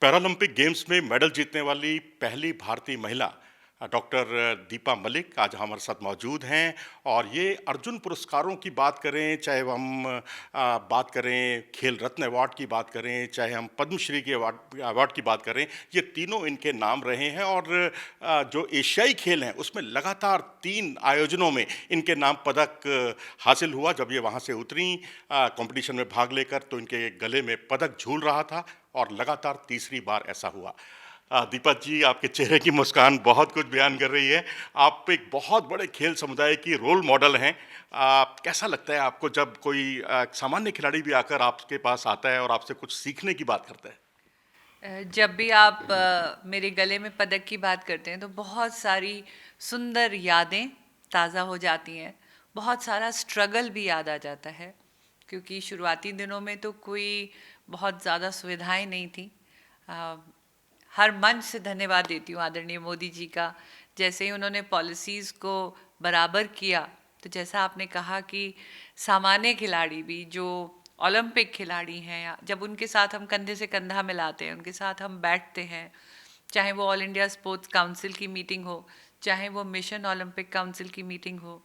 Paralympic games में medal जीतने वाली पहली भारतीय महिला डॉक्टर दीपा मलिक आज हमारे साथ मौजूद हैं। और ये अर्जुन पुरस्कारों की बात करें, चाहे हम बात करें खेल रत्न अवार्ड की बात करें, चाहे हम पद्मश्री के अवार्ड अवार्ड की बात करें, ये तीनों इनके नाम रहे हैं। और जो एशियाई खेल हैं उसमें लगातार 3 आयोजनों में इनके नाम पदक हासिल हुआ। जब ये वहाँ से उतरी कंपटीशन में भाग लेकर, तो इनके गले में पदक झूल रहा था और लगातार तीसरी बार ऐसा हुआ। दीपा जी, आपके चेहरे की मुस्कान बहुत कुछ बयान कर रही है। आप एक बहुत बड़े खेल समुदाय की रोल मॉडल हैं। कैसा लगता है आपको जब कोई सामान्य खिलाड़ी भी आकर आपके पास आता है और आपसे कुछ सीखने की बात करता है? जब भी आप मेरे गले में पदक की बात करते हैं तो बहुत सारी सुंदर यादें ताज़ा हो जाती हैं। बहुत सारा स्ट्रगल भी याद आ जाता है, क्योंकि शुरुआती दिनों में तो कोई बहुत ज़्यादा सुविधाएं नहीं थी। अ, हर मंच से धन्यवाद देती हूँ आदरणीय मोदी जी का। जैसे ही उन्होंने पॉलिसीज़ को बराबर किया, तो जैसा आपने कहा कि सामान्य खिलाड़ी भी जो ओलंपिक खिलाड़ी हैं, जब उनके साथ हम कंधे से कंधा मिलाते हैं, उनके साथ हम बैठते हैं, चाहे वो ऑल इंडिया स्पोर्ट्स काउंसिल की मीटिंग हो, चाहे वो मिशन ओलंपिक काउंसिल की मीटिंग हो,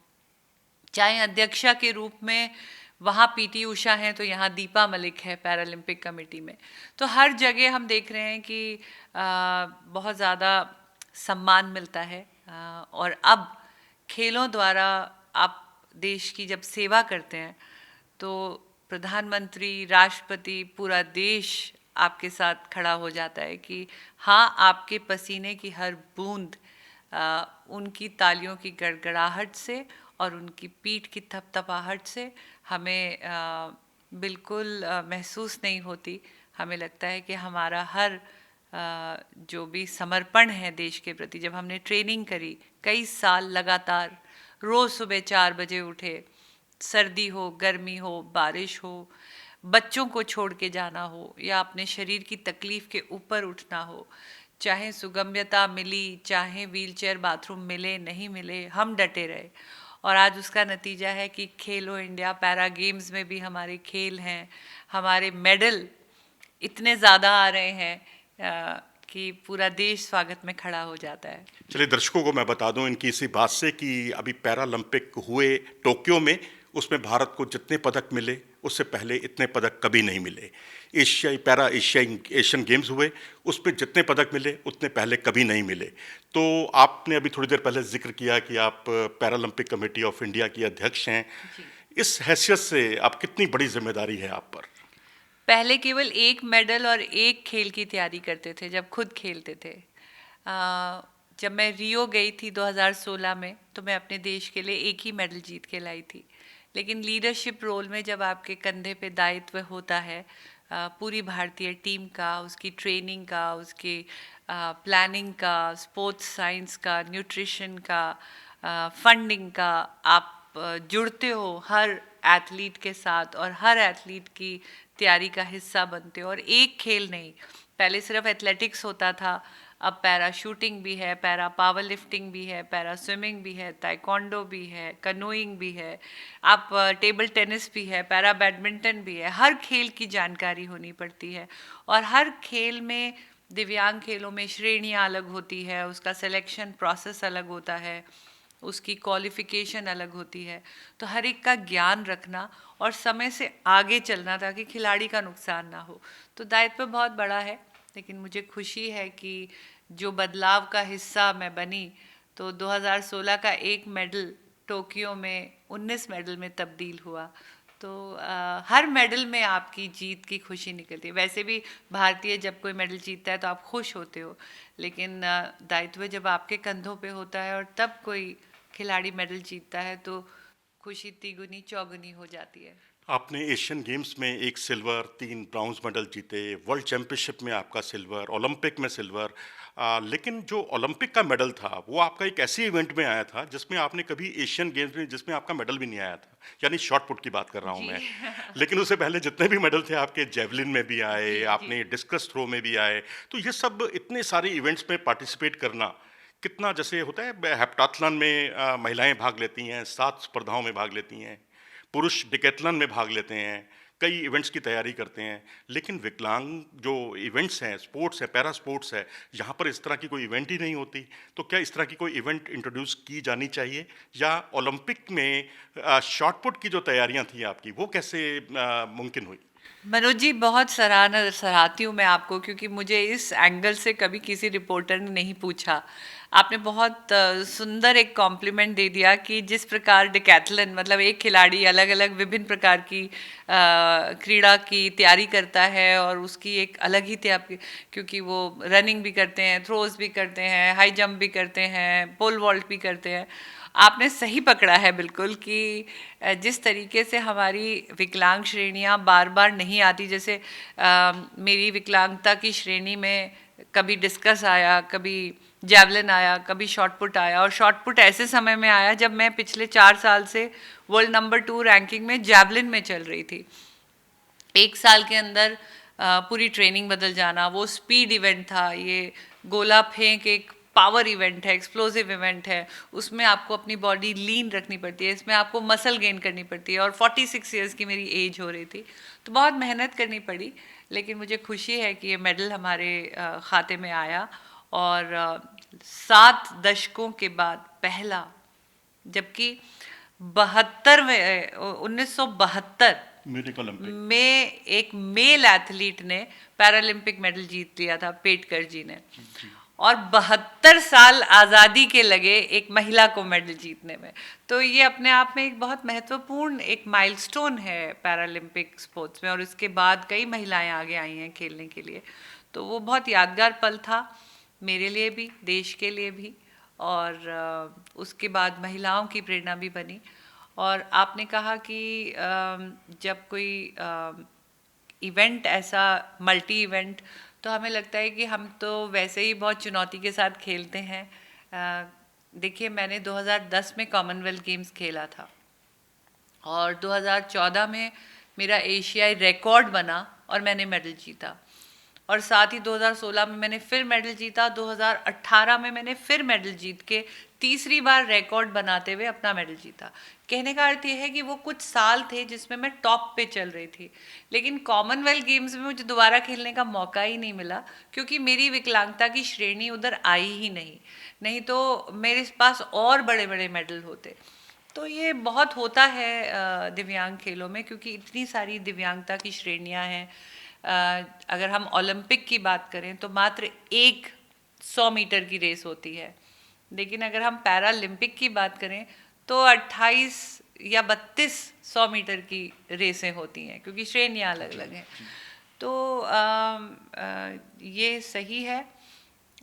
चाहे अध्यक्षा के रूप में वहाँ पीटी उषा हैं तो यहाँ दीपा मलिक है पैरालंपिक कमेटी में। तो हर जगह हम देख रहे हैं कि बहुत ज़्यादा सम्मान मिलता है। और अब खेलों द्वारा आप देश की जब सेवा करते हैं तो प्रधानमंत्री, राष्ट्रपति, पूरा देश आपके साथ खड़ा हो जाता है कि हाँ, आपके पसीने की हर बूंद उनकी तालियों की गड़गड़ाहट से और उनकी पीठ की थपथपाहट से हमें बिल्कुल महसूस नहीं होती। हमें लगता है कि हमारा हर जो भी समर्पण है देश के प्रति, जब हमने ट्रेनिंग करी कई साल लगातार, रोज़ सुबह 4 बजे उठे, सर्दी हो, गर्मी हो, बारिश हो, बच्चों को छोड़ के जाना हो या अपने शरीर की तकलीफ़ के ऊपर उठना हो, चाहे सुगम्यता मिली, चाहे व्हीलचेयर बाथरूम मिले नहीं मिले, हम डटे रहे। और आज उसका नतीजा है कि खेलो इंडिया पैरा गेम्स में भी हमारे खेल हैं, हमारे मेडल इतने ज़्यादा आ रहे हैं कि पूरा देश स्वागत में खड़ा हो जाता है। चलिए, दर्शकों को मैं बता दूं इनकी इसी बात से कि अभी पैरालंपिक हुए टोक्यो में, उसमें भारत को जितने पदक मिले उससे पहले इतने पदक कभी नहीं मिले। एशियन गेम्स हुए, उसमें जितने पदक मिले उतने पहले कभी नहीं मिले। तो आपने अभी थोड़ी देर पहले जिक्र किया कि आप पैरालंपिक कमेटी ऑफ इंडिया की अध्यक्ष हैं। जी। इस हैसियत से आप कितनी बड़ी जिम्मेदारी है आप पर? पहले केवल एक मेडल और एक खेल की तैयारी करते थे जब खुद खेलते थे। जब मैं रियो गई थी 2016 में, तो मैं अपने देश के लिए एक ही मेडल जीत के लाई थी। लेकिन लीडरशिप रोल में जब आपके कंधे पे दायित्व होता है पूरी भारतीय टीम का, उसकी ट्रेनिंग का, उसकी प्लानिंग का, स्पोर्ट्स साइंस का, न्यूट्रिशन का, फंडिंग का, आप जुड़ते हो हर एथलीट के साथ और हर एथलीट की तैयारी का हिस्सा बनते हो। और एक खेल नहीं, पहले सिर्फ एथलेटिक्स होता था, अब पैरा शूटिंग भी है, पैरा पावर लिफ्टिंग भी है, पैरा स्विमिंग भी है, ताइक्वांडो भी है, कनोइंग भी है, आप टेबल टेनिस भी है, पैरा बैडमिंटन भी है। हर खेल की जानकारी होनी पड़ती है और हर खेल में, दिव्यांग खेलों में श्रेणियाँ अलग होती है, उसका सिलेक्शन प्रोसेस अलग होता है, उसकी क्वालिफिकेशन अलग होती है। तो हर एक का ज्ञान रखना और समय से आगे चलना ताकि खिलाड़ी का नुकसान ना हो, तो दायित्व बहुत बड़ा है। लेकिन मुझे खुशी है कि जो बदलाव का हिस्सा मैं बनी, तो 2016 का एक मेडल टोक्यो में 19 मेडल में तब्दील हुआ। तो हर मेडल में आपकी जीत की खुशी निकलती है। वैसे भी भारतीय जब कोई मेडल जीतता है तो आप खुश होते हो, लेकिन दायित्व जब आपके कंधों पे होता है और तब कोई खिलाड़ी मेडल जीतता है तो खुशी तिगुनी चौगुनी हो जाती है। आपने एशियन गेम्स में 1 सिल्वर, 3 ब्रॉन्ज मेडल जीते, वर्ल्ड चैंपियनशिप में आपका सिल्वर, ओलंपिक में सिल्वर। लेकिन जो ओलंपिक का मेडल था, वो आपका एक ऐसे इवेंट में आया था जिसमें आपने कभी एशियन गेम्स में जिसमें आपका मेडल भी नहीं आया था, यानी शॉट पुट की बात कर रहा हूँ जी। मैं। लेकिन उससे पहले जितने भी मेडल थे आपके जेवलिन में भी आए, जी। जी। आपने डिस्कस थ्रो में भी आए। तो ये सब इतने सारे इवेंट्स में पार्टिसिपेट करना, कितना जैसे होता है हेप्टाथलॉन में महिलाएं भाग लेती हैं, 7 स्पर्धाओं में भाग लेती हैं, पुरुष डिकैथलॉन में भाग लेते हैं, कई इवेंट्स की तैयारी करते हैं, लेकिन विकलांग जो इवेंट्स हैं, स्पोर्ट्स है, पैरा स्पोर्ट्स है, यहाँ पर इस तरह की कोई इवेंट ही नहीं होती। तो क्या इस तरह की कोई इवेंट इंट्रोड्यूस की जानी चाहिए, या ओलंपिक में शॉट पुट की जो तैयारियां थी आपकी, वो कैसे मुमकिन हुई? मनोज जी, बहुत सराहती हूँ मैं आपको, क्योंकि मुझे इस एंगल से कभी किसी रिपोर्टर ने नहीं पूछा। आपने बहुत सुंदर एक कॉम्प्लीमेंट दे दिया कि जिस प्रकार डिकैथलन, मतलब एक खिलाड़ी अलग अलग विभिन्न प्रकार की क्रीड़ा की तैयारी करता है, और उसकी एक अलग ही तैयारी, क्योंकि वो रनिंग भी करते हैं, थ्रोज भी करते हैं, हाई जंप भी करते हैं, पोल वॉल्ट भी करते हैं। आपने सही पकड़ा है बिल्कुल कि जिस तरीके से हमारी विकलांग श्रेणियां बार बार नहीं आती, जैसे मेरी विकलांगता की श्रेणी में कभी डिस्कस आया, कभी जैवलिन आया, कभी शॉट पुट आया, और शॉट पुट ऐसे समय में आया जब मैं पिछले 4 साल से वर्ल्ड नंबर 2 रैंकिंग में जैवलिन में चल रही थी। एक साल के अंदर पूरी ट्रेनिंग बदल जाना। वो स्पीड इवेंट था, ये गोला फेंक एक पावर इवेंट है, एक्सप्लोसिव इवेंट है, उसमें आपको अपनी बॉडी लीन रखनी पड़ती है, इसमें आपको मसल गेन करनी पड़ती है, और 46 ईयर्स की मेरी एज हो रही थी, तो बहुत मेहनत करनी पड़ी। लेकिन मुझे खुशी है कि ये मेडल हमारे खाते में आया, और 7 दशकों के बाद पहला, जबकि 1972 म्यूजिक ओलंपिक में एक मेल एथलीट ने पैरालंपिक मेडल जीत लिया था, पेटकर जी ने, और 72 साल आज़ादी के लगे एक महिला को मेडल जीतने में। तो ये अपने आप में एक बहुत महत्वपूर्ण एक माइलस्टोन है पैरालंपिक स्पोर्ट्स में, और इसके बाद कई महिलाएं आगे आई हैं खेलने के लिए। तो वो बहुत यादगार पल था मेरे लिए भी, देश के लिए भी, और उसके बाद महिलाओं की प्रेरणा भी बनी। और आपने कहा कि जब कोई इवेंट ऐसा मल्टी इवेंट, तो हमें लगता है कि हम तो वैसे ही बहुत चुनौती के साथ खेलते हैं। देखिए, मैंने 2010 में कॉमनवेल्थ गेम्स खेला था, और 2014 में मेरा एशियाई रिकॉर्ड बना और मैंने मेडल जीता, और साथ ही 2016 में मैंने फिर मेडल जीता, 2018 में मैंने फिर मेडल जीत के तीसरी बार रिकॉर्ड बनाते हुए अपना मेडल जीता। कहने का अर्थ ये है कि वो कुछ साल थे जिसमें मैं टॉप पे चल रही थी, लेकिन कॉमनवेल्थ गेम्स में मुझे दोबारा खेलने का मौका ही नहीं मिला, क्योंकि मेरी विकलांगता की श्रेणी उधर आई ही नहीं तो मेरे पास और बड़े बड़े मेडल होते। तो ये बहुत होता है दिव्यांग खेलों में, क्योंकि इतनी सारी दिव्यांगता की श्रेणियां हैं। अगर हम ओलंपिक की बात करें तो मात्र एक 100 मीटर की रेस होती है, लेकिन अगर हम पैरालंपिक की बात करें तो 28 या 32 100 मीटर की रेसें होती हैं, क्योंकि श्रेणियाँ अलग अलग हैं। तो ये सही है,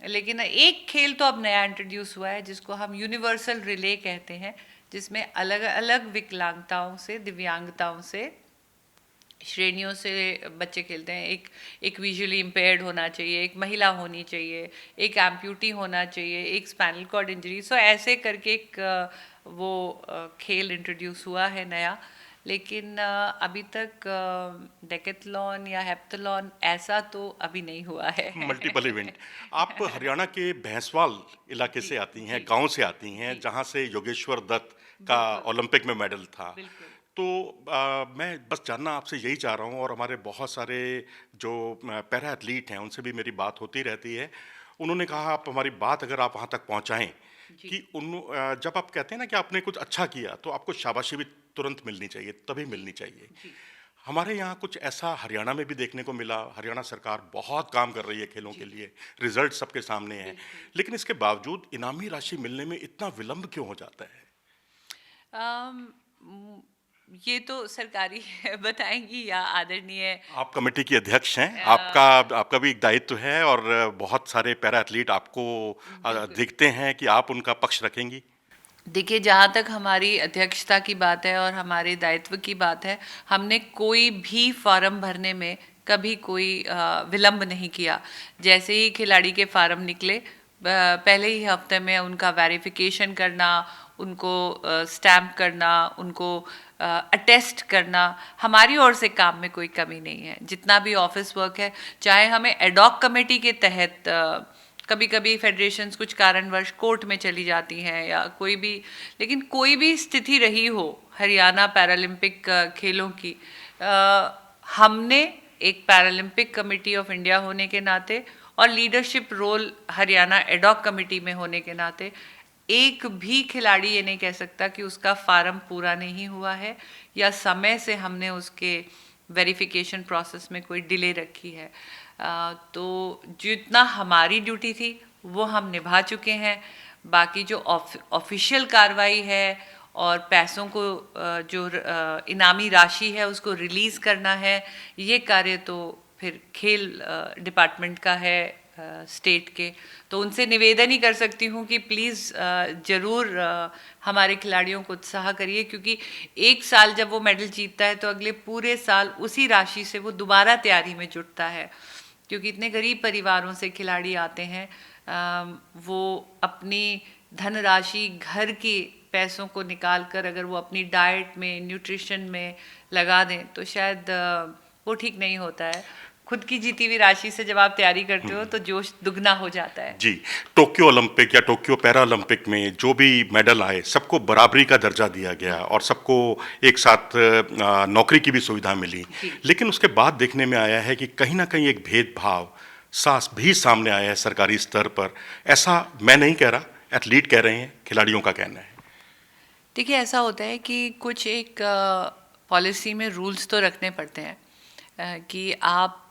लेकिन एक खेल तो अब नया इंट्रोड्यूस हुआ है जिसको हम यूनिवर्सल रिले कहते हैं, जिसमें अलग अलग विकलांगताओं से, दिव्यांगताओं से, श्रेणियों से बच्चे खेलते हैं। एक विजुअली इम्पेयर्ड होना चाहिए, एक महिला होनी चाहिए, एक एम्प्यूटी होना चाहिए, एक स्पाइनल कॉर्ड इंजरी, सो ऐसे करके एक वो खेल इंट्रोड्यूस हुआ है नया। लेकिन अभी तक डेकेथलॉन या हेप्टाथलॉन ऐसा तो अभी नहीं हुआ है। Multiple event. आप हरियाणा के भैंसवाल इलाके से आती हैं, गांव से आती हैं, जहां से योगेश्वर दत्त का ओलंपिक में मेडल था। तो मैं बस जानना आपसे यही चाह रहा हूँ, और हमारे बहुत सारे जो पैरा एथलीट हैं उनसे भी मेरी बात होती रहती है। उन्होंने कहा, आप हमारी बात अगर आप वहाँ तक पहुँचाएं कि जब आप कहते हैं ना कि आपने कुछ अच्छा किया, तो आपको शाबाशी भी तुरंत मिलनी चाहिए, तभी मिलनी चाहिए। हमारे यहाँ कुछ ऐसा हरियाणा में भी देखने को मिला। हरियाणा सरकार बहुत काम कर रही है खेलों के लिए, रिजल्ट सबके सामने हैं, लेकिन इसके बावजूद इनामी राशि मिलने में इतना विलंब क्यों हो जाता है? ये तो सरकारी बताएंगी या आदरणीय। आप कमेटी की अध्यक्ष हैं, आपका भी एक दायित्व है, और बहुत सारे पैरा एथलीट आपको दिखते हैं कि आप उनका पक्ष रखेंगी। देखिए, जहाँ तक हमारी अध्यक्षता की बात है और हमारे दायित्व की बात है, हमने कोई भी फॉर्म भरने में कभी कोई विलंब नहीं किया। जैसे ही खिलाड़ी के फॉर्म निकले, पहले ही हफ्ते में उनका वेरिफिकेशन करना, उनको स्टैम्प करना, उनको अटेस्ट करना, हमारी ओर से काम में कोई कमी नहीं है। जितना भी ऑफिस वर्क है, चाहे हमें एडॉक कमेटी के तहत कभी कभी फेडरेशंस कुछ कारणवश कोर्ट में चली जाती हैं या कोई भी, लेकिन कोई भी स्थिति रही हो हरियाणा पैरालंपिक खेलों की, हमने एक पैरालंपिक कमेटी ऑफ इंडिया होने के नाते और leadership role Haryana ad hoc committee में होने के नाते एक भी खिलाड़ी ये नहीं कह सकता कि उसका फार्म पूरा नहीं हुआ है या समय से हमने उसके वेरिफिकेशन प्रोसेस में कोई डिले रखी है। तो जितना हमारी ड्यूटी थी वो हम निभा चुके हैं। बाकी जो ऑफिशियल कार्रवाई है और पैसों को जो इनामी राशि है उसको रिलीज़ करना है, ये कार्य तो फिर खेल डिपार्टमेंट का है स्टेट के। तो उनसे निवेदन ही कर सकती हूँ कि प्लीज़ ज़रूर हमारे खिलाड़ियों को उत्साह करिए, क्योंकि एक साल जब वो मेडल जीतता है तो अगले पूरे साल उसी राशि से वो दोबारा तैयारी में जुटता है। क्योंकि इतने गरीब परिवारों से खिलाड़ी आते हैं, वो अपनी धनराशि घर की पैसों को निकाल कर अगर वो अपनी डाइट में, न्यूट्रिशन में लगा दें तो शायद वो ठीक नहीं होता है। खुद की जीती हुई राशि से जब आप तैयारी करते हो तो जोश दुगना हो जाता है। जी, टोक्यो ओलंपिक या टोक्यो पैरा ओलंपिक में जो भी मेडल आए सबको बराबरी का दर्जा दिया गया और सबको एक साथ नौकरी की भी सुविधा मिली। लेकिन उसके बाद देखने में आया है कि कहीं ना कहीं एक भेदभाव सास भी सामने आया है सरकारी स्तर पर। ऐसा मैं नहीं कह रहा, एथलीट कह रहे हैं, खिलाड़ियों का कहना है। देखिए, ऐसा होता है कि कुछ एक पॉलिसी में रूल्स तो रखने पड़ते हैं कि आप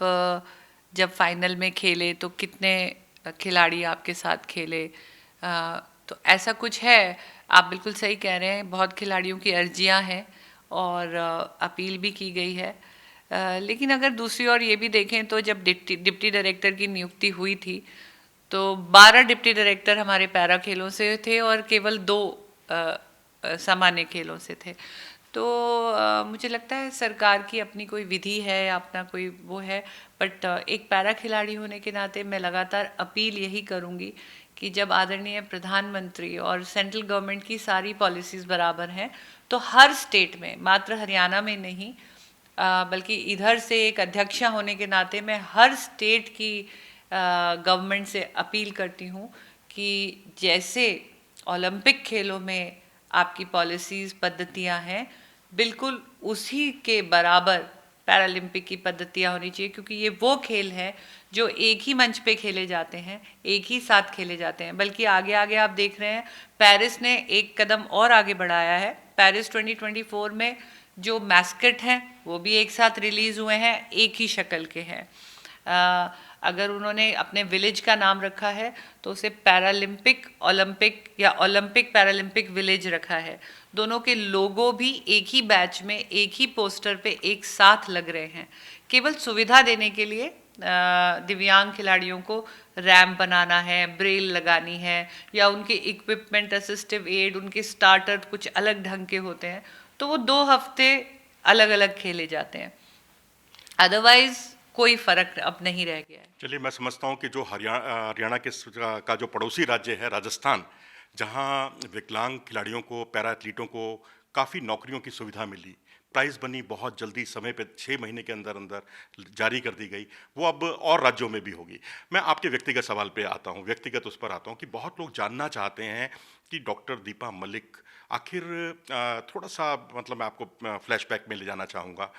जब फाइनल में खेले तो कितने खिलाड़ी आपके साथ खेले। तो ऐसा कुछ है। आप बिल्कुल सही कह रहे हैं, बहुत खिलाड़ियों की अर्जियां हैं और अपील भी की गई है। लेकिन अगर दूसरी ओर ये भी देखें तो जब डिप्टी डायरेक्टर की नियुक्ति हुई थी तो 12 डिप्टी डायरेक्टर हमारे पैरा खेलों से थे और केवल 2 सामान्य खेलों से थे। तो मुझे लगता है सरकार की अपनी कोई विधि है, अपना कोई वो है। बट एक पैरा खिलाड़ी होने के नाते मैं लगातार अपील यही करूँगी कि जब आदरणीय प्रधानमंत्री और सेंट्रल गवर्नमेंट की सारी पॉलिसीज़ बराबर हैं तो हर स्टेट में, मात्र हरियाणा में नहीं बल्कि इधर से एक अध्यक्षा होने के नाते मैं हर स्टेट की गवर्नमेंट से अपील करती हूँ कि जैसे ओलंपिक खेलों में आपकी पॉलिसीज़, पद्धतियाँ हैं, बिल्कुल उसी के बराबर पैरालंपिक की पद्धतियाँ होनी चाहिए। क्योंकि ये वो खेल हैं जो एक ही मंच पे खेले जाते हैं, एक ही साथ खेले जाते हैं। बल्कि आगे आगे आप देख रहे हैं, पेरिस ने एक कदम और आगे बढ़ाया है। पेरिस 2024 में जो मैस्कट हैं वो भी एक साथ रिलीज़ हुए हैं, एक ही शक्ल के हैं। अगर उन्होंने अपने विलेज का नाम रखा है तो उसे पैरालंपिक ओलंपिक या ओलंपिक पैरालंपिक विलेज रखा है। दोनों के लोगो भी एक ही बैच में, एक ही पोस्टर पे एक साथ लग रहे हैं। केवल सुविधा देने के लिए दिव्यांग खिलाड़ियों को रैम्प बनाना है, ब्रेल लगानी है या उनके इक्विपमेंट, असिस्टिव एड, उनके स्टार्टर कुछ अलग ढंग के होते हैं तो वो 2 हफ्ते अलग अलग खेले जाते हैं। अदरवाइज कोई फर्क अब नहीं रह गया है। चलिए, मैं समझता हूँ कि जो हरियाणा के का जो पड़ोसी राज्य है राजस्थान, जहाँ विकलांग खिलाड़ियों को, पैरा एथलीटों को काफ़ी नौकरियों की सुविधा मिली, प्राइज़ बनी बहुत जल्दी, समय पे 6 महीने के अंदर अंदर जारी कर दी गई, वो अब और राज्यों में भी होगी। मैं आपके व्यक्तिगत सवाल पे आता हूँ, व्यक्तिगत उस पर आता हूँ कि बहुत लोग जानना चाहते हैं कि डॉक्टर दीपा मलिक आखिर थोड़ा सा, मतलब मैं आपको फ्लैशबैक में ले जाना चाहूँगा।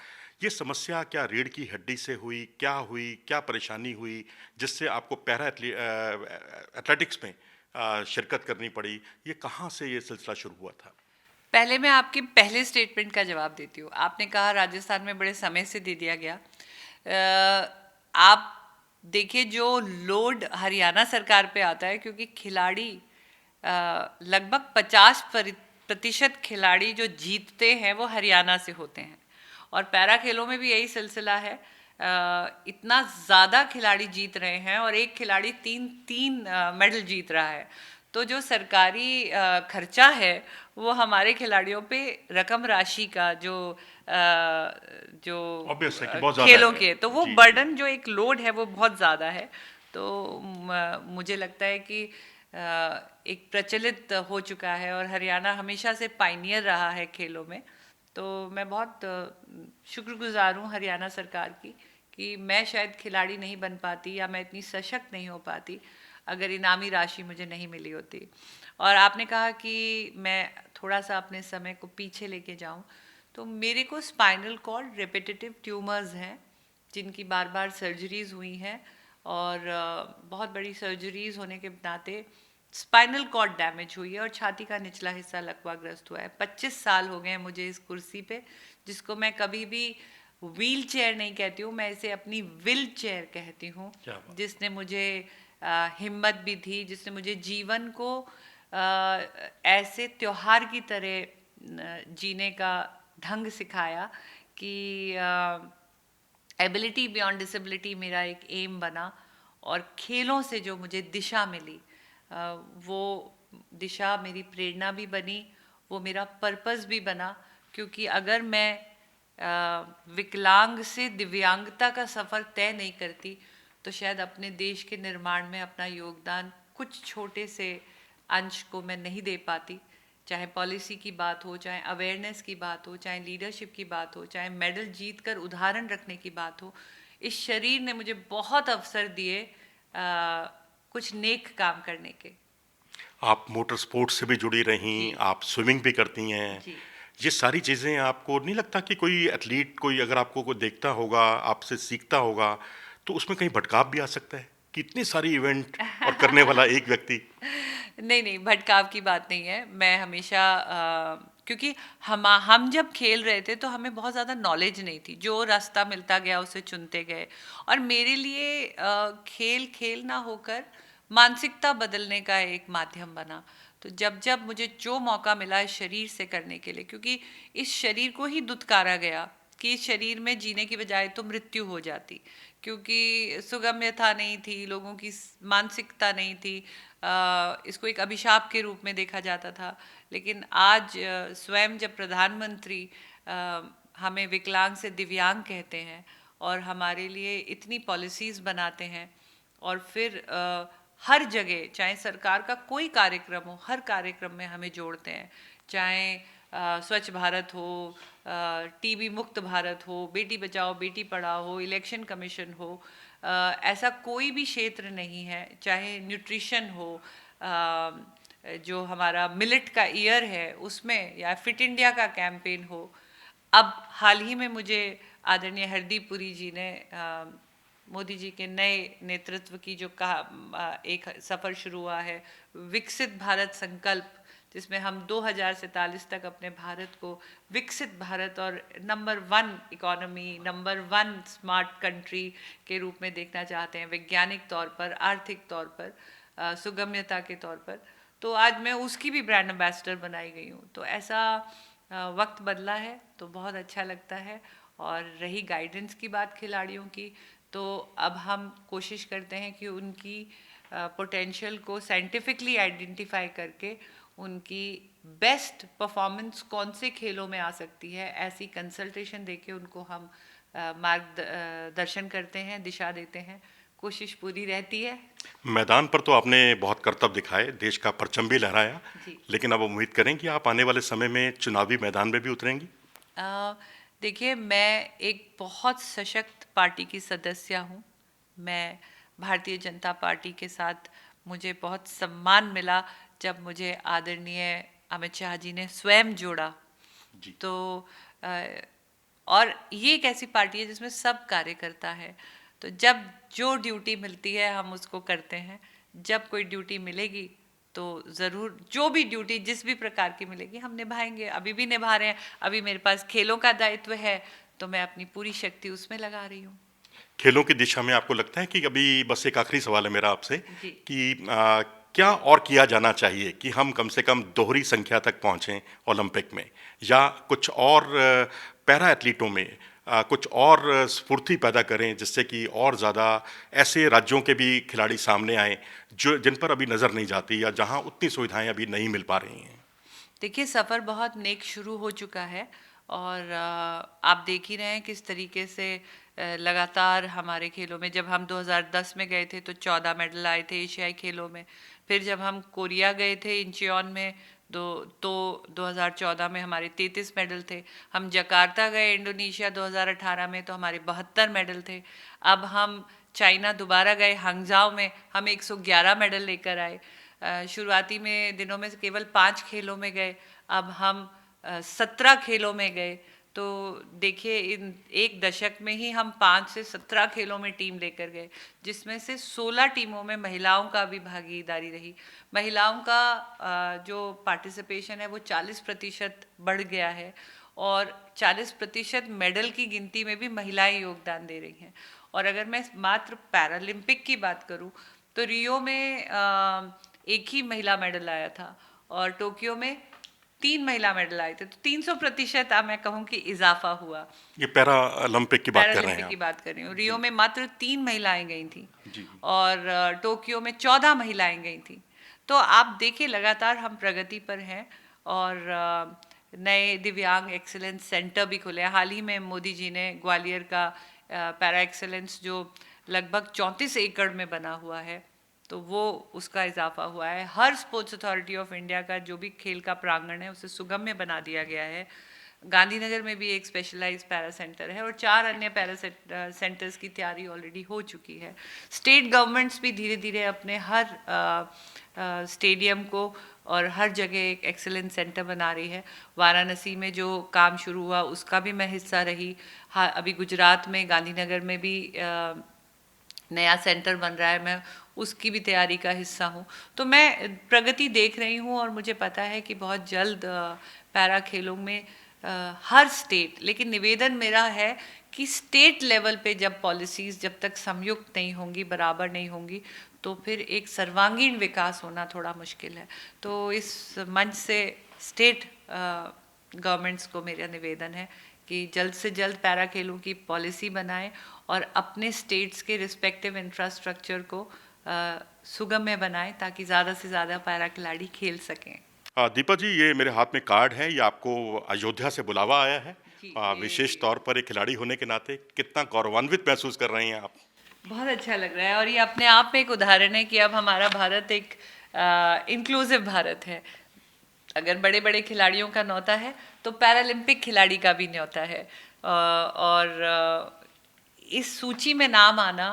ये समस्या क्या रीढ़ की हड्डी से हुई, क्या परेशानी हुई जिससे आपको पैरा एथलेटिक्स में शिरकत करनी पड़ी? ये कहाँ से ये सिलसिला शुरू हुआ था? पहले मैं आपके पहले स्टेटमेंट का जवाब देती हूँ। आपने कहा राजस्थान में बड़े समय से दे दिया गया। आप देखिए, जो लोड हरियाणा सरकार पे आता है, क्योंकि खिलाड़ी लगभग 50% खिलाड़ी जो जीतते हैं वो हरियाणा से होते हैं और पैरा खेलों में भी यही सिलसिला है। इतना ज़्यादा खिलाड़ी जीत रहे हैं और एक खिलाड़ी तीन मेडल जीत रहा है। तो जो सरकारी खर्चा है वो हमारे खिलाड़ियों पे रकम राशि का जो Obvious है कि बहुत ज़्यादा खेलों है। के, तो वो जी, बर्डन जो एक लोड है वो बहुत ज़्यादा है। तो मुझे लगता है कि एक प्रचलित हो चुका है और हरियाणा हमेशा से पायनियर रहा है खेलों में। तो मैं बहुत शुक्रगुजार हूँ हरियाणा सरकार की कि मैं शायद खिलाड़ी नहीं बन पाती या मैं इतनी सशक्त नहीं हो पाती अगर इनामी राशि मुझे नहीं मिली होती। और आपने कहा कि मैं थोड़ा सा अपने समय को पीछे लेके जाऊं, तो मेरे को स्पाइनल कॉर्ड रेपिटेटिव ट्यूमर्स हैं, जिनकी बार बार सर्जरीज हुई हैं, और बहुत बड़ी सर्जरीज होने के नाते स्पाइनल कॉर्ड डैमेज हुई है और छाती का निचला हिस्सा लकवाग्रस्त हुआ है। 25 साल हो गए हैं मुझे इस कुर्सी पे, जिसको मैं कभी भी व्हील चेयर नहीं कहती हूँ, मैं इसे अपनी विल चेयर कहती हूँ, क्या बात। जिसने मुझे हिम्मत भी दी, जिसने मुझे जीवन को ऐसे त्योहार की तरह जीने का ढंग सिखाया कि एबिलिटी बियॉन्ड डिसेबिलिटी मेरा एक एम बना, और खेलों से जो मुझे दिशा मिली वो दिशा मेरी प्रेरणा भी बनी, वो मेरा पर्पस भी बना। क्योंकि अगर मैं विकलांग से दिव्यांगता का सफ़र तय नहीं करती तो शायद अपने देश के निर्माण में अपना योगदान कुछ छोटे से अंश को मैं नहीं दे पाती। चाहे पॉलिसी की बात हो, चाहे अवेयरनेस की बात हो, चाहे लीडरशिप की बात हो, चाहे मेडल जीत कर उदाहरण रखने की बात हो, इस शरीर ने मुझे बहुत अवसर दिए कुछ नेक काम करने के। आप मोटर स्पोर्ट्स से भी जुड़ी रहीं, जी आप स्विमिंग भी करती हैं। जी। ये सारी चीज़ें आपको नहीं लगता कि कोई एथलीट, कोई अगर आपको कोई देखता होगा, आपसे सीखता होगा, तो उसमें कहीं भटकाव भी आ सकता है कि इतनी सारी इवेंट और करने वाला एक व्यक्ति? नहीं नहीं, भटकाव की बात नहीं है। मैं हमेशा क्योंकि हम जब खेल रहे थे तो हमें बहुत ज़्यादा नॉलेज नहीं थी, जो रास्ता मिलता गया उसे चुनते गए। और मेरे लिए खेल खेल ना होकर मानसिकता बदलने का एक माध्यम बना। तो जब जब मुझे जो मौका मिला इस शरीर से करने के लिए, क्योंकि इस शरीर को ही दुत्कारा गया कि इस शरीर में जीने की बजाय तो मृत्यु हो जाती, क्योंकि सुगम्यता नहीं थी, लोगों की मानसिकता नहीं थी, इसको एक अभिशाप के रूप में देखा जाता था। लेकिन आज स्वयं जब प्रधानमंत्री हमें विकलांग से दिव्यांग कहते हैं और हमारे लिए इतनी पॉलिसीज़ बनाते हैं, और फिर हर जगह चाहे सरकार का कोई कार्यक्रम हो, हर कार्यक्रम में हमें जोड़ते हैं, चाहे स्वच्छ भारत हो, टीबी मुक्त भारत हो, बेटी बचाओ बेटी पढ़ाओ हो, इलेक्शन कमीशन हो, ऐसा कोई भी क्षेत्र नहीं है, चाहे न्यूट्रिशन हो, जो हमारा मिलेट का ईयर है उसमें, या फिट इंडिया का कैंपेन हो। अब हाल ही में मुझे आदरणीय हरदीप पुरी जी ने मोदी जी के नए नेतृत्व की जो कहा एक सफ़र शुरू हुआ है, विकसित भारत संकल्प, जिसमें हम 2047 तक अपने भारत को विकसित भारत और number 1 economy, number 1 smart country के रूप में देखना चाहते हैं, वैज्ञानिक तौर पर, आर्थिक तौर पर, सुगम्यता के तौर पर। तो आज मैं उसकी भी ब्रांड एम्बेसडर बनाई गई हूँ। तो ऐसा वक्त बदला है तो बहुत अच्छा लगता है। और रही गाइडेंस की बात खिलाड़ियों की, तो अब हम कोशिश करते हैं कि उनकी पोटेंशियल को साइंटिफिकली आइडेंटिफाई करके उनकी बेस्ट परफॉर्मेंस कौन से खेलों में आ सकती है, ऐसी कंसल्टेशन देके उनको हम मार्गदर्शन करते हैं, दिशा देते हैं। कोशिश पूरी रहती है। मैदान पर तो आपने बहुत करतब दिखाए, देश का परचम भी लहराया, जी। लेकिन अब उम्मीद करें कि आप आने वाले समय में चुनावी मैदान में भी उतरेंगी? देखिए, मैं एक बहुत सशक्त पार्टी की सदस्य हूँ। मैं भारतीय जनता पार्टी के साथ, मुझे बहुत सम्मान मिला जब मुझे आदरणीय अमित शाह जी ने स्वयं जोड़ा। जी। तो और ये एक ऐसी पार्टी है जिसमें सब कार्यकर्ता है, तो जब जो ड्यूटी मिलती है हम उसको करते हैं। जब कोई ड्यूटी मिलेगी तो ज़रूर, जो भी ड्यूटी जिस भी प्रकार की मिलेगी हम निभाएंगे, अभी भी निभा रहे हैं। अभी मेरे पास खेलों का दायित्व है तो मैं अपनी पूरी शक्ति उसमें लगा रही हूँ। खेलों की दिशा में आपको लगता है कि अभी, बस एक आखिरी सवाल है मेरा आपसे, जी। कि क्या और किया जाना चाहिए कि हम कम से कम दोहरी संख्या तक पहुंचें ओलंपिक में, या कुछ और पैरा एथलीटों में कुछ और स्फूर्ति पैदा करें, जिससे कि और ज़्यादा ऐसे राज्यों के भी खिलाड़ी सामने आए जो जिन पर अभी नज़र नहीं जाती, या जहां उतनी सुविधाएं अभी नहीं मिल पा रही हैं? देखिए, सफ़र बहुत नेक शुरू हो चुका है, और आप देख ही रहे हैं किस तरीके से लगातार हमारे खेलों में, जब हम 2010 में गए थे तो 14 मेडल आए थे एशियाई खेलों में। फिर जब हम कोरिया गए थे इंचियोन में, तो 2014 में हमारे 33 मेडल थे। हम जकार्ता गए इंडोनेशिया 2018 में तो हमारे 72 मेडल थे। अब हम चाइना दोबारा गए हंगजाओ में, हम 111 मेडल लेकर आए। शुरुआती में दिनों में केवल 5 खेलों में गए, अब हम 17 खेलों में गए। तो देखिए इन एक दशक में ही हम 5 से 17 खेलों में टीम लेकर गए, जिसमें से 16 टीमों में महिलाओं का भी भागीदारी रही। महिलाओं का जो पार्टिसिपेशन है वो 40% बढ़ गया है और 40% मेडल की गिनती में भी महिलाएं योगदान दे रही हैं। और अगर मैं मात्र पैरालंपिक की बात करूं तो रियो में एक ही महिला मेडल आया था और टोक्यो में 3 महिला मेडल आए थे, तो 300% मैं कहूँ कि इजाफा हुआ। ये पैरा ओलंपिक की बात कर रहे हैं पैरालंपिक की आप? बात कर रही हूँ। रियो में मात्र 3 महिलाएं गई थी जी। और टोक्यो में 14 महिलाएं गई थी। तो आप देखिए लगातार हम प्रगति पर हैं और नए दिव्यांग एक्सीलेंस सेंटर भी खुले हैं। हाल ही में मोदी जी ने ग्वालियर का पैरा एक्सीलेंस जो लगभग 34 एकड़ में बना हुआ है, तो वो उसका इजाफा हुआ है। हर स्पोर्ट्स अथॉरिटी ऑफ इंडिया का जो भी खेल का प्रांगण है उसे सुगम्य बना दिया गया है। गांधीनगर में भी एक स्पेशलाइज पैरा सेंटर है और 4 अन्य पैरा सेंटर्स की तैयारी ऑलरेडी हो चुकी है। स्टेट गवर्नमेंट्स भी धीरे धीरे अपने हर स्टेडियम को और हर जगह एक एक्सीलेंस सेंटर बना रही है। वाराणसी में जो काम शुरू हुआ उसका भी मैं हिस्सा रही। हाँ, अभी गुजरात में गांधीनगर में भी नया सेंटर बन रहा है, मैं उसकी भी तैयारी का हिस्सा हूँ। तो मैं प्रगति देख रही हूँ और मुझे पता है कि बहुत जल्द पैरा खेलों में हर स्टेट, लेकिन निवेदन मेरा है कि स्टेट लेवल पे जब पॉलिसीज़ जब तक संयुक्त नहीं होंगी, बराबर नहीं होंगी, तो फिर एक सर्वांगीण विकास होना थोड़ा मुश्किल है। तो इस मंच से स्टेट गवर्नमेंट्स को मेरा निवेदन है कि जल्द से जल्द पैरा खेलों की पॉलिसी बनाएं और अपने स्टेट्स के रिस्पेक्टिव इंफ्रास्ट्रक्चर को सुगम्य बनाएं ताकि ज़्यादा से ज़्यादा पैरा खिलाड़ी खेल सकें। दीपा जी, ये मेरे हाथ में कार्ड है, ये आपको अयोध्या से बुलावा आया है। जी, विशेष तौर पर एक खिलाड़ी होने के नाते कितना गौरवान्वित महसूस कर रही हैं आप? बहुत अच्छा लग रहा है और ये अपने आप में एक उदाहरण है कि अब हमारा भारत एक इंक्लूसिव भारत है। अगर बड़े बड़े खिलाड़ियों का न्योता है तो पैरालंपिक खिलाड़ी का भी न्योता है और इस सूची में नाम आना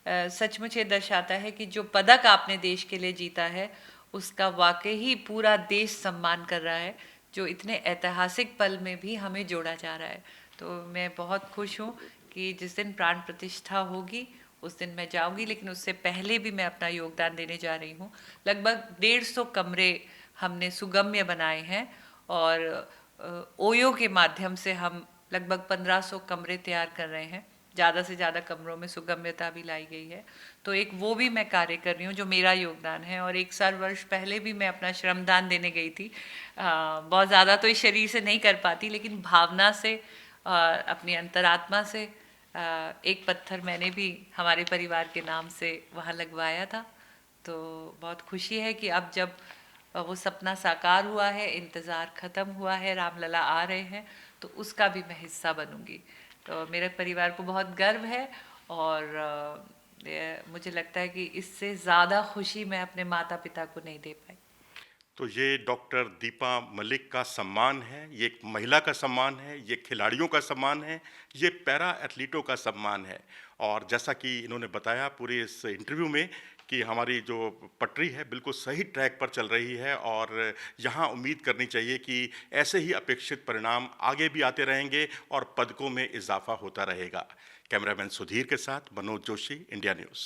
सचमुच ये दर्शाता है कि जो पदक आपने देश के लिए जीता है उसका वाकई ही पूरा देश सम्मान कर रहा है, जो इतने ऐतिहासिक पल में भी हमें जोड़ा जा रहा है। तो मैं बहुत खुश हूँ कि जिस दिन प्राण प्रतिष्ठा होगी उस दिन मैं जाऊँगी, लेकिन उससे पहले भी मैं अपना योगदान देने जा रही हूँ। लगभग 150 कमरे हमने सुगम्य बनाए हैं और ओयो के माध्यम से हम लगभग 1500 कमरे तैयार कर रहे हैं। ज़्यादा से ज़्यादा कमरों में सुगम्यता भी लाई गई है, तो एक वो भी मैं कार्य कर रही हूँ जो मेरा योगदान है। और 1 साल वर्ष पहले भी मैं अपना श्रमदान देने गई थी। बहुत ज़्यादा तो इस शरीर से नहीं कर पाती, लेकिन भावना से अपनी अंतरात्मा से एक पत्थर मैंने भी हमारे परिवार के नाम से वहाँ लगवाया था। तो बहुत खुशी है कि अब जब वो सपना साकार हुआ है, इंतज़ार ख़त्म हुआ है, रामलला आ रहे हैं, तो उसका भी मैं हिस्सा बनूंगी। तो मेरे परिवार को बहुत गर्व है और मुझे लगता है कि इससे ज़्यादा खुशी मैं अपने माता पिता को नहीं दे पाई। तो ये डॉक्टर दीपा मलिक का सम्मान है, ये एक महिला का सम्मान है, ये खिलाड़ियों का सम्मान है, ये पैरा एथलीटों का सम्मान है। और जैसा कि इन्होंने बताया पूरे इस इंटरव्यू में कि हमारी जो पटरी है बिल्कुल सही ट्रैक पर चल रही है और यहाँ उम्मीद करनी चाहिए कि ऐसे ही अपेक्षित परिणाम आगे भी आते रहेंगे और पदकों में इजाफा होता रहेगा। कैमरामैन सुधीर के साथ मनोज जोशी, इंडिया न्यूज़।